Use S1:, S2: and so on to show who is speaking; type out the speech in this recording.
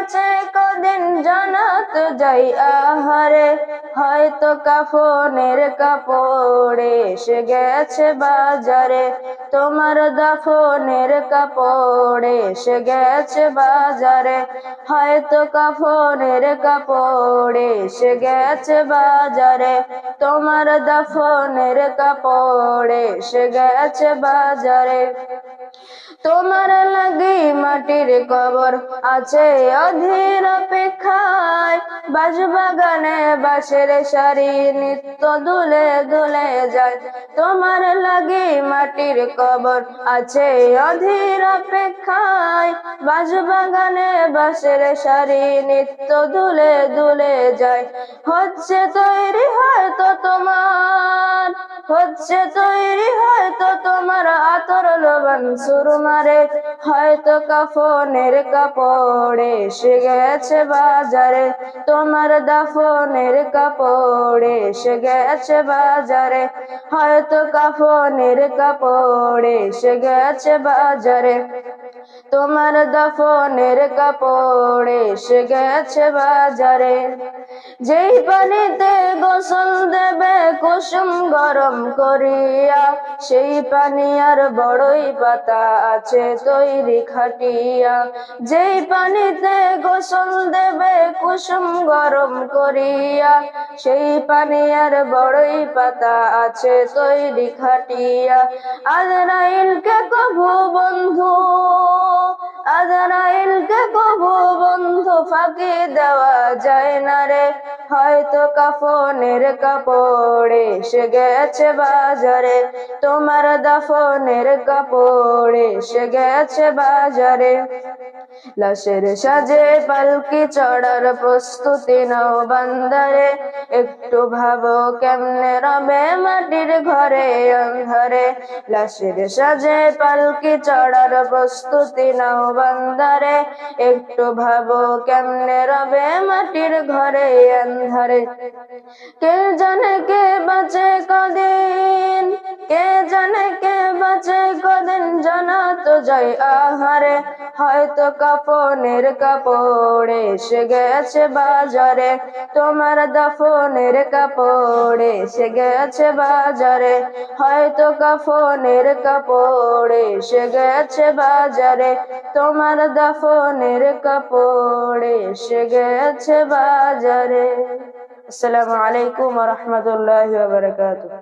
S1: বাঁচে কদিন জানাত যাই আহারে, হয়তো কাফনের কাপড় এসে গেছে বাজারে, তোমার দাফনের কাপড় এসে গেছে বাজারে, হয়তো কাফনের কাপড় এসে গেছে বাজারে, তোমার দাফনের কাপড় এসে গেছে বাজারে। তোমার লাগি মাটির কবর আছে অধীর অপেক্ষায়, বাঁশবাগানে বাঁশের সারি নিত্য দুলে দুলে যায়, তোমার লাগি মাটির কবর আছে অধীর অপেক্ষায়, বাঁশবাগানে বাঁশের সারি নিত্য দুলে দুলে যায়। হচ্ছে তৈরি হয়তো তোমার, হচ্ছে তৈরি হয়তো তোমার আতর লোবান সুরমারে, হয়তো কাফনের কাপড় এসে গেছে বাজারে, তোমার দাফনের কাপড় এসে গেছে বাজারে, হয়তো কাফনের কাপড় এসে গেছে বাজারে, তোমার দাফনের কাপড় এসে গেছে বাজারে। যেই পানিতে গোসল দেবে কুসুম গরম করিয়া, সেই পানি আর বড়ই পাতা আছে তৈরি খাটিয়া, যেই পানিতে গোসল দেবে কুসুম গরম করিয়া, সেই পানি আর বড়ই পাতা আছে তৈরি খাটিয়া। আজরাইলকে কভু বন্ধু, আজরাইলকে কভু বন্ধু ফাঁকি দেওয়া যায় না রে, হয়তো কাফনের কাপড় এসে গেছে বাজারে, তোমার দাফনের কাপড় এসে গেছে বাজারে। লাশের সাজে পালকি চড়ার প্রস্তুতি নাও বান্দারে, একটু ভাবো কেমনে রবে মাটির ঘরে অন্ধারে, লাশের সাজে পালকি চড়ার প্রস্তুতি নাও বান্দারে, একটু ভাবো কেমনে রবে মাটির ঘরে অন্ধারে। কে জানে কে বাঁচে কদিন, কে জানে কে বাঁচে কদিন জানা তো যায় আহারে, হয়তো কাফনের কাপড় এসে গেছে বাজারে, তোমার দাফনের কাপড় এসে গেছে বাজারে, হয়তো কাফনের কাপড় এসে গেছে বাজারে, তোমার দাফনের কাপড় এসে গেছে বাজারে। আসসালামু আলাইকুম ওয়া রাহমাতুল্লাহি ওয়া বারাকাতুহু।